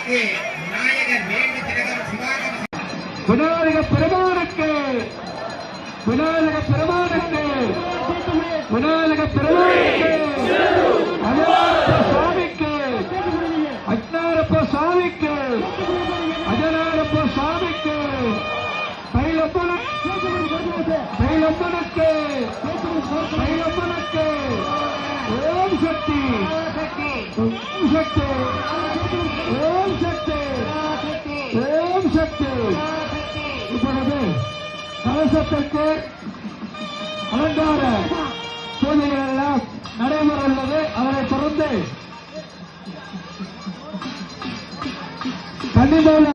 அதற்கு நாயகர் வேண்டி திலகம் சிவாகம விநாயக பெருமானுக்கு விநாயக பெருமானுக்கு விநாயக பெருமானுக்கு அஜனாரப்ப சுவாமிக்கு அஜனாரப்ப சுவாமிக்கு அஜனாரப்ப சுவாமிக்கு பைலப்பனுக்கு ஓம் சக்தி ஓம் சக்தி ஓம் சக்தி ஓம் சக்தி. இப்பொழுது கலசத்திற்கு அலங்கார பூஜைகள் எல்லாம் நடைபெற உள்ளது. அதனை தொடர்ந்து கண்டிப்பாக